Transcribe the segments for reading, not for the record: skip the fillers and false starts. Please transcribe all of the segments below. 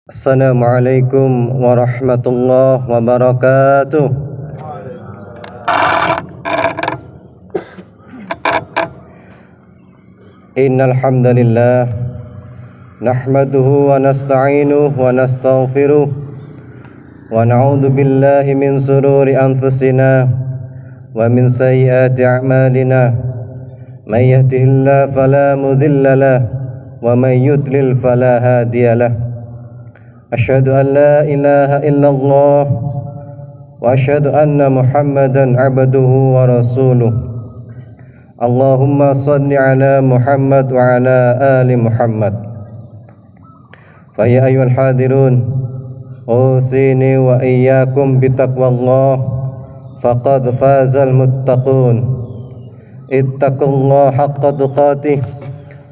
Assalamualaikum warahmatullahi wabarakatuh. Innal hamdalillah nahmaduhu wa nasta'inuhu wa nastaghfiruh wa na'udzu billahi min shururi anfusina wa min sayyiati a'malina. May yahdihillahu fala mudilla lahu wa may yudlil fala hadiya lahu. Asyhadu an la ilaha illallah wa asyhadu anna Muhammadan abduhu wa rasuluh. Allahumma salli ala Muhammad wa ala ali Muhammad. Fa ya ayyuhal hadirun, usini wa iyyakum bitaqwallah faqad fazal muttaqun. Ittaqullaha haqqa tuqatih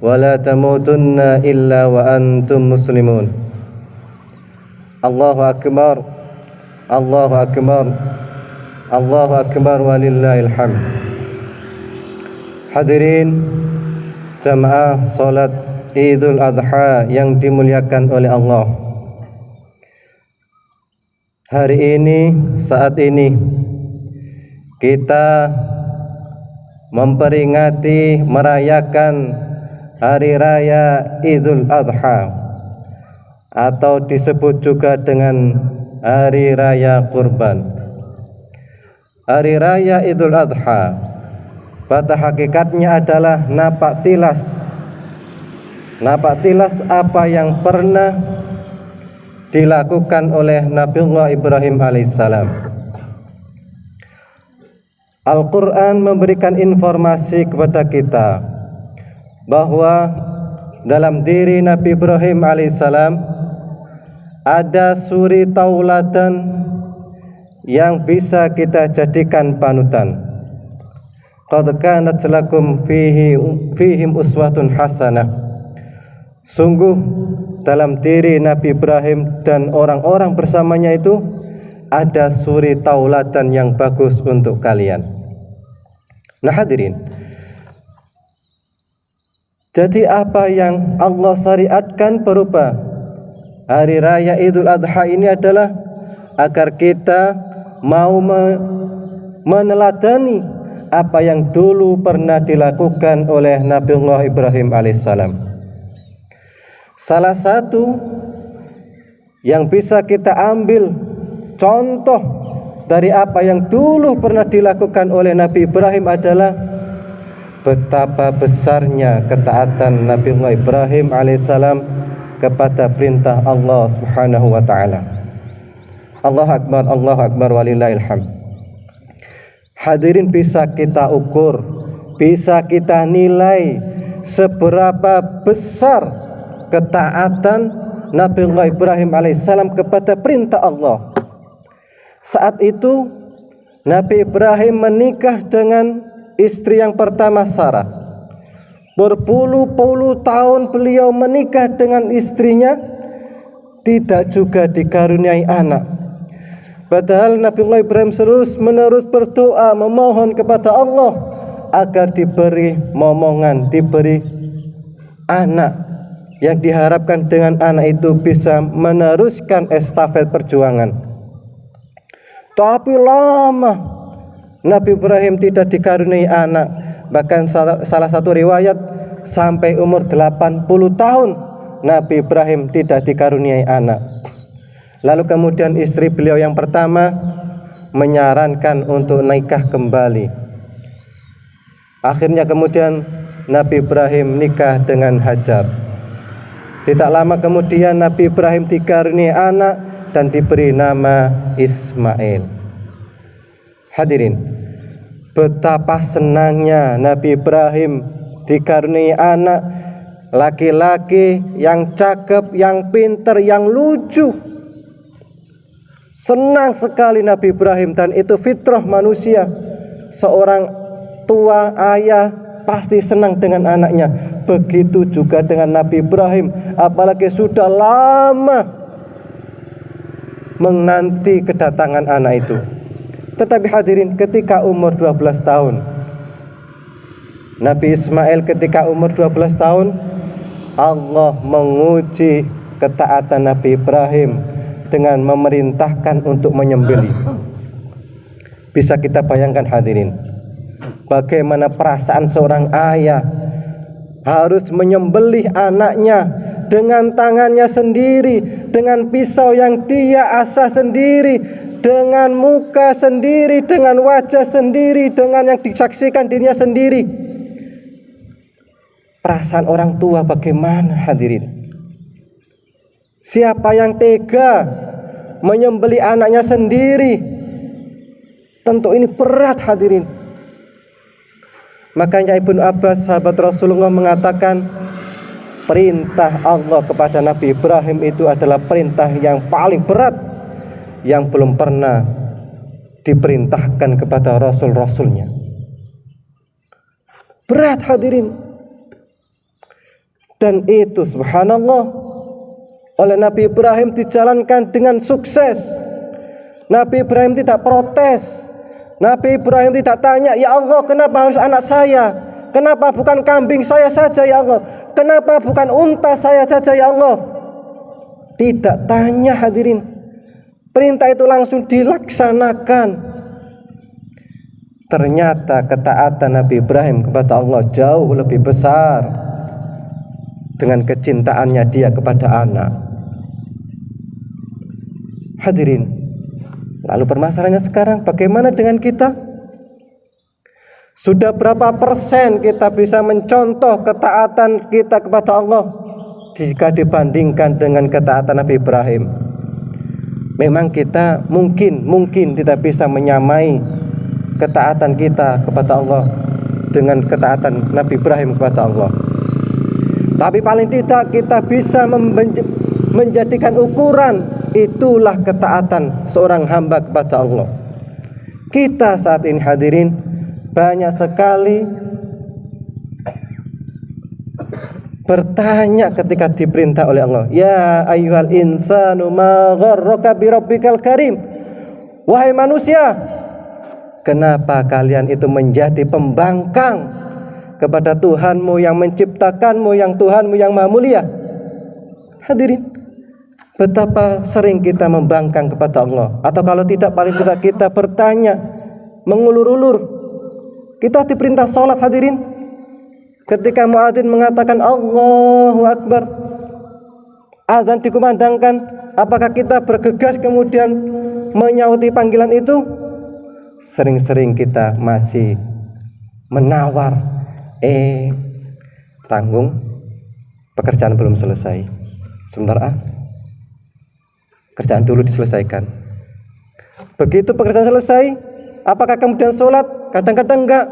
wa la tamutunna illa wa antum muslimun. Allahu akbar, Allahu akbar, Allahu akbar walillahil hamd. Hadirin jamaah salat Idul Adha yang dimuliakan oleh Allah. Hari ini, saat ini kita memperingati, merayakan hari raya Idul Adha, atau disebut juga dengan Hari Raya Kurban. Hari Raya Idul Adha pada hakikatnya adalah napak tilas apa yang pernah dilakukan oleh Nabiullah Ibrahim alaihissalam. Al-Quran memberikan informasi kepada kita bahwa dalam diri Nabi Ibrahim alaihissalam ada suri tauladan yang bisa kita jadikan panutan. Qad kanat lakum fihim uswatun hasanah. Sungguh dalam diri Nabi Ibrahim dan orang-orang bersamanya itu ada suri tauladan yang bagus untuk kalian. Nah hadirin, jadi apa yang Allah syariatkan berupa Hari Raya Idul Adha ini adalah agar kita mau meneladani apa yang dulu pernah dilakukan oleh Nabiullah Ibrahim alaihissalam. Salah satu yang bisa kita ambil contoh dari apa yang dulu pernah dilakukan oleh Nabi Ibrahim adalah betapa besarnya ketaatan Nabiullah Ibrahim alaihissalam kepada perintah Allah Subhanahu wa taala. Allahu akbar walillahil hamd. Hadirin, bisa kita ukur, bisa kita nilai seberapa besar ketaatan Nabiullah Ibrahim alaihissalam kepada perintah Allah. Saat itu Nabi Ibrahim menikah dengan istri yang pertama, Sarah. Berpuluh-puluh tahun beliau menikah dengan istrinya, tidak juga dikaruniai anak. Padahal Nabiullah Ibrahim terus-menerus berdoa memohon kepada Allah agar diberi momongan, diberi anak yang diharapkan dengan anak itu bisa meneruskan estafet perjuangan. Tapi lama Nabi Ibrahim tidak dikaruniai anak. Bahkan salah satu riwayat sampai umur 80 tahun Nabi Ibrahim tidak dikaruniai anak. Lalu kemudian istri beliau yang pertama menyarankan untuk nikah kembali. Akhirnya kemudian Nabi Ibrahim nikah dengan Hajar. Tidak lama kemudian Nabi Ibrahim dikaruniai anak dan diberi nama Ismail. Hadirin, betapa senangnya Nabi Ibrahim dikaruniai anak laki-laki yang cakep, yang pintar, yang lucu. Senang sekali Nabi Ibrahim, dan itu fitrah manusia. Seorang tua ayah pasti senang dengan anaknya. Begitu juga dengan Nabi Ibrahim, apalagi sudah lama menanti kedatangan anak itu. Tetapi hadirin, ketika umur 12 tahun Nabi Ismail ketika umur 12 tahun Allah menguji ketaatan Nabi Ibrahim dengan memerintahkan untuk menyembelih. Bisa kita bayangkan hadirin, bagaimana perasaan seorang ayah harus menyembelih anaknya dengan tangannya sendiri, dengan pisau yang dia asah sendiri, dengan muka sendiri, dengan wajah sendiri, dengan yang disaksikan dirinya sendiri. Perasaan orang tua bagaimana hadirin? Siapa yang tega menyembelih anaknya sendiri? Tentu ini berat hadirin. Makanya Ibnu Abbas sahabat Rasulullah mengatakan, perintah Allah kepada Nabi Ibrahim itu adalah perintah yang paling berat yang belum pernah diperintahkan kepada Rasul-Rasulnya. Berat hadirin. Dan itu subhanallah oleh Nabi Ibrahim dijalankan dengan sukses. Nabi Ibrahim tidak protes. Nabi Ibrahim tidak tanya, ya Allah kenapa harus anak saya? Kenapa bukan kambing saya saja ya Allah? Kenapa bukan unta saya saja ya Allah? Tidak tanya hadirin. Perintah itu langsung dilaksanakan. Ternyata ketaatan Nabi Ibrahim kepada Allah jauh lebih besar dengan kecintaannya dia kepada anak. Hadirin, lalu permasalahannya sekarang bagaimana dengan kita? Sudah berapa persen kita bisa mencontoh ketaatan kita kepada Allah jika dibandingkan dengan ketaatan Nabi Ibrahim? Memang kita mungkin tidak bisa menyamai ketaatan kita kepada Allah dengan ketaatan Nabi Ibrahim kepada Allah. Tapi paling tidak kita bisa menjadikan ukuran, itulah ketaatan seorang hamba kepada Allah. Kita saat ini hadirin banyak sekali bertanya ketika diperintah oleh Allah, ya ayyuhal insanu ma gharraka bi rabbikal karim. Wahai manusia, kenapa kalian itu menjadi pembangkang kepada Tuhanmu yang menciptakanmu, yang Tuhanmu yang maha mulia? Hadirin, betapa sering kita membangkang kepada Allah. Atau kalau tidak, paling tidak kita bertanya, mengulur-ulur. Kita diperintah sholat hadirin. Ketika muadzin mengatakan Allahu Akbar, azan dikumandangkan, apakah kita bergegas kemudian menyauti panggilan itu? Sering-sering kita masih menawar, tanggung, pekerjaan belum selesai, sebentar kerjaan dulu diselesaikan. Begitu pekerjaan selesai, apakah kemudian sholat? Kadang-kadang enggak,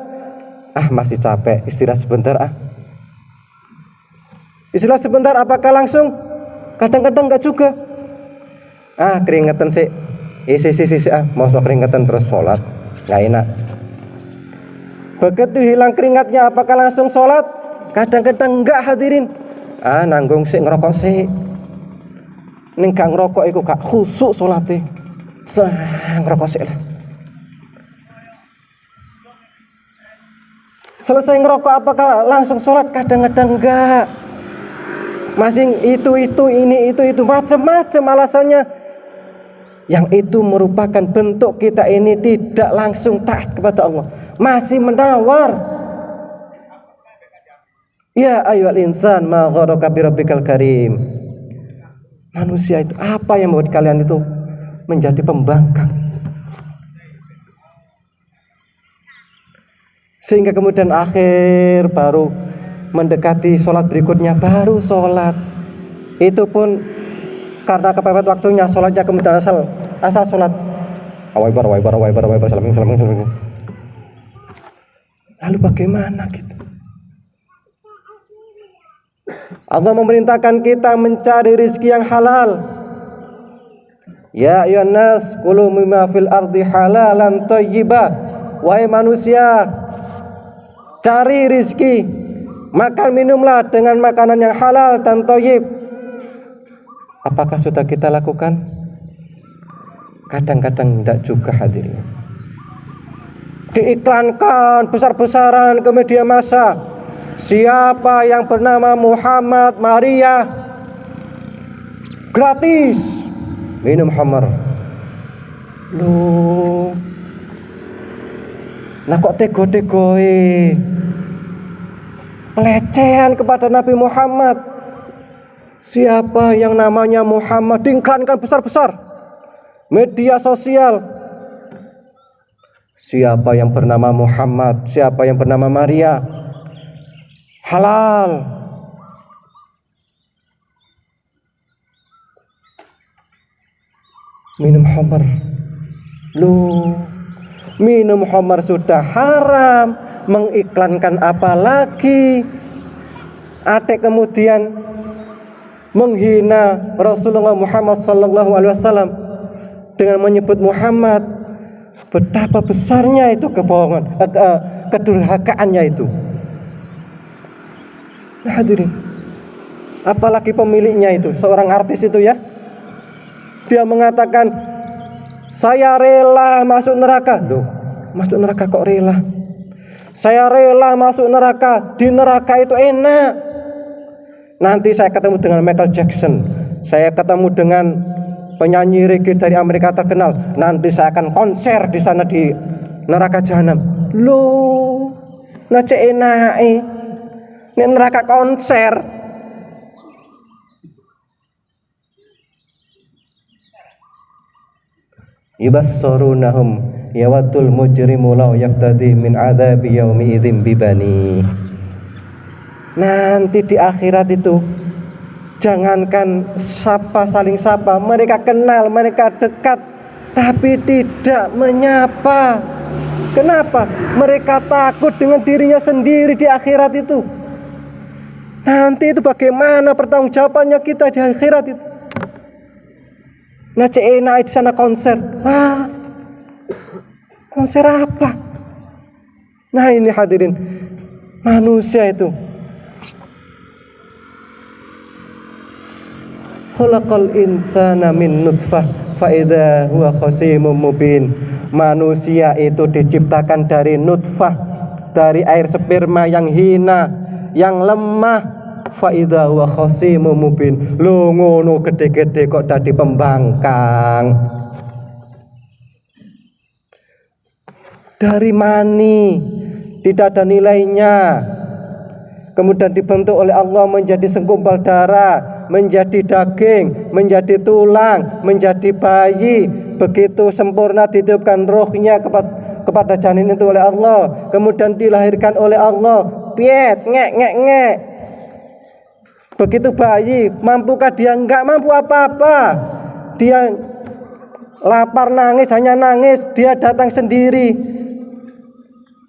masih capek, istirahat sebentar istirahat sebentar. Apakah langsung? Kadang-kadang enggak juga, keringetan sih, mau keringetan terus sholat, nggak enak. Begitu hilang keringatnya, apakah langsung sholat? Kadang-kadang enggak hadirin. Nanggung sih, ngerokok sih. Ning gak ngerokok iku gak khusuk sholatnya. Ngerokok sih lah. Selesai ngerokok apakah langsung sholat? Kadang-kadang enggak. Masih itu macam-macam alasannya. Yang itu merupakan bentuk kita ini tidak langsung taat kepada Allah, masih menawar. Ya ayyuhal insan ma gharraka bi rabbikal karim. Manusia itu apa yang membuat kalian itu menjadi pembangkang? Sehingga kemudian akhir baru mendekati sholat berikutnya, baru sholat. Itu pun karena kepepet waktunya, sholatnya kemudian asal sholat. Salam. Lalu bagaimana gitu? Allah memerintahkan kita mencari rizki yang halal. Ya ayyuhan nas kulu mimma fil ardi halalan thayyiba. Wahai manusia, cari rizki, makan minumlah dengan makanan yang halal dan thayyib. Apakah sudah kita lakukan? Kadang-kadang tidak juga hadirin. Diiklankan besar-besaran ke media massa, siapa yang bernama Muhammad Maria gratis minum khamar. Loh, nah kok tego-tegoe pelecehan kepada Nabi Muhammad. Siapa yang namanya Muhammad diiklankan besar-besar media sosial. Siapa yang bernama Muhammad, siapa yang bernama Maria, halal. Minum khamar. Loh, minum khamar sudah haram, mengiklankan apa lagi? Atek kemudian menghina Rasulullah Muhammad SAW dengan menyebut Muhammad. Betapa besarnya itu kebohongan, kedurhakaannya itu. Nah, hadirin, apalagi pemiliknya itu, seorang artis itu ya, dia mengatakan saya rela masuk neraka. Loh, masuk neraka kok rela? Saya rela masuk neraka, di neraka itu enak. Nanti saya ketemu dengan Michael Jackson, saya ketemu dengan penyanyi reggae dari Amerika terkenal, nanti saya akan konser di sana di neraka jahanam. Loh, nah cek enake nek neraka konser. Yubassurunahum yawadul mujrimu law yaftadi min adzabi yaumi idzin bibani. Nanti di akhirat itu jangankan saling sapa, mereka kenal, mereka dekat, tapi tidak menyapa. Kenapa? Mereka takut dengan dirinya sendiri di akhirat itu. Nanti itu bagaimana pertanggungjawabannya kita di akhirat itu? Nah, enak di sana konser. Wah, konser apa? Nah, ini hadirin, manusia itu khalaqal insana min nutfah fa idza huwa khasimun mubin. Manusia itu diciptakan dari nutfah, dari air sperma yang hina, yang lemah. Fa idza huwa khasimun mubin. Lho ngono gede-gede kok dadi pembangkang. Dari mani tidak ada nilainya, kemudian dibentuk oleh Allah menjadi segumpal darah, menjadi daging, menjadi tulang, menjadi bayi. Begitu sempurna ditiupkan rohnya kepada janin itu oleh Allah, kemudian dilahirkan oleh Allah. Piet, ngek. Begitu bayi, mampukah dia? Enggak mampu apa-apa. Dia lapar, nangis, hanya nangis. Dia datang sendiri,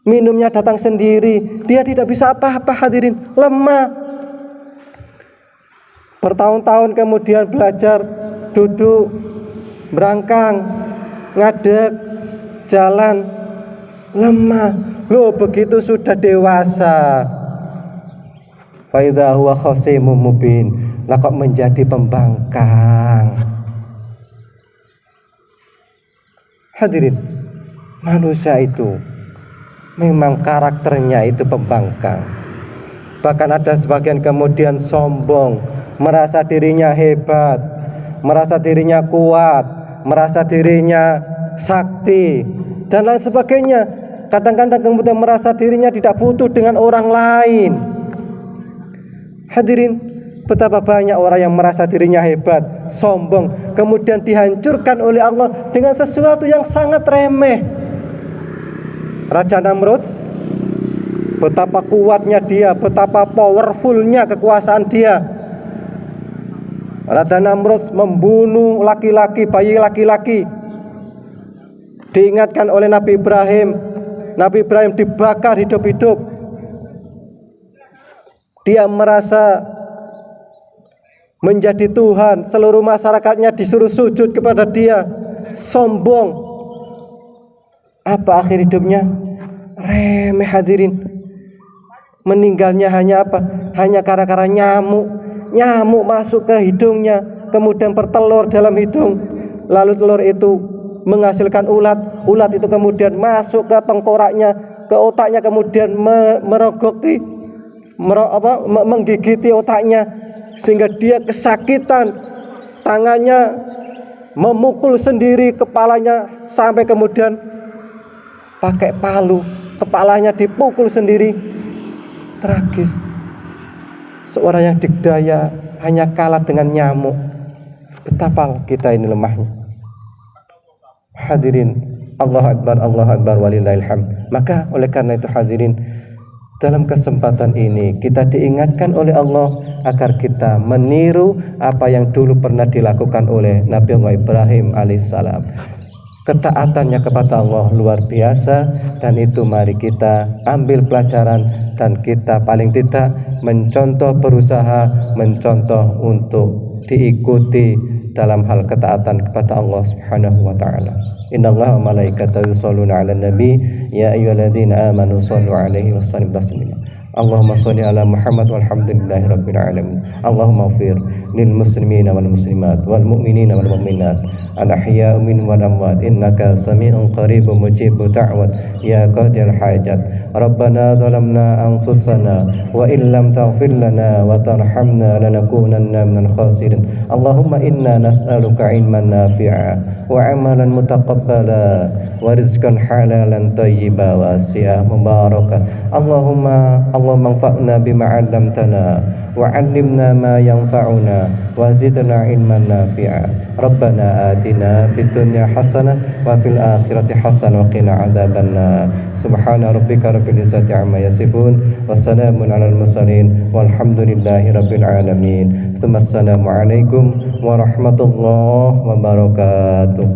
minumnya datang sendiri. Dia tidak bisa apa-apa, hadirin, lemah. Bertahun-tahun kemudian belajar duduk, berangkang, ngadeg, jalan, lemah. Loh, begitu sudah dewasa, fa idza huwa khasimun mubin, lah kok menjadi pembangkang. Hadirin, manusia itu memang karakternya itu pembangkang. Bahkan ada sebagian kemudian sombong, merasa dirinya hebat, merasa dirinya kuat, merasa dirinya sakti, dan lain sebagainya. Kadang-kadang kemudian merasa dirinya tidak butuh dengan orang lain. Hadirin, betapa banyak orang yang merasa dirinya hebat, sombong, kemudian dihancurkan oleh Allah dengan sesuatu yang sangat remeh. Raja Namrud, betapa kuatnya dia, betapa powerfulnya kekuasaan dia. Raja Namrud membunuh laki-laki, bayi laki-laki. Diingatkan oleh Nabi Ibrahim, Nabi Ibrahim dibakar hidup-hidup. Dia merasa menjadi Tuhan, seluruh masyarakatnya disuruh sujud kepada dia. Sombong. Apa akhir hidupnya? Remeh, hadirin. Meninggalnya hanya apa? Hanya gara-gara nyamuk. Nyamuk masuk ke hidungnya, kemudian bertelur dalam hidung. Lalu telur itu menghasilkan ulat. Ulat itu kemudian masuk ke tengkoraknya, ke otaknya, kemudian merogoti, menggigiti otaknya, sehingga dia kesakitan, tangannya memukul sendiri kepalanya sampai kemudian pakai palu, kepalanya dipukul sendiri. Tragis. Seorang yang dikdaya hanya kalah dengan nyamuk. Betapa kita ini lemahnya. Hadirin, Allahu Akbar walillahil hamd. Maka oleh karena itu hadirin, dalam kesempatan ini kita diingatkan oleh Allah agar kita meniru apa yang dulu pernah dilakukan oleh Nabi Allah Ibrahim alaihissalam. Ketaatannya kepada Allah luar biasa, dan itu mari kita ambil pelajaran dan kita paling tidak mencontoh, berusaha mencontoh untuk diikuti dalam hal ketaatan kepada Allah Subhanahu wa taala. Innallaha wa malaikatahu yusholluna 'alan nabi ya ayyuhalladzina amanu shollu 'alaihi wa sallimu taslima. Allahumma sholli ala Muhammad walhamdulillahi rabbil alamin. Allahumma ighfir lil muslimina wal muslimat wal mu'minina wal mu'minat al ahya'u minhum wal amwat innaka sami'un qaribun mujibud da'wat ya qadil hajat. Rabbana zalamna anfusana wa illam taghfir lana wa tarhamna lanakunanna minal khasirin. Allahumma inna nas'aluka ilman nafi'a wa amalan mutaqabbala wa rizqan halalan thayyiba wasi'ah mubarakah. Allahumma anfa'na bima 'allamtana wa 'allimna ma yanfa'una wa zidna ilman nafi'a. Rabbana atina fid dunya hasanah wa fil akhirati hasanah wa qina 'adzabannar. Subhana rabbika rabbil izzati 'amma yasifun wa salamun 'alal mursalin walhamdulillahi rabbil alamin. Assalamualaikum warahmatullahi wabarakatuh.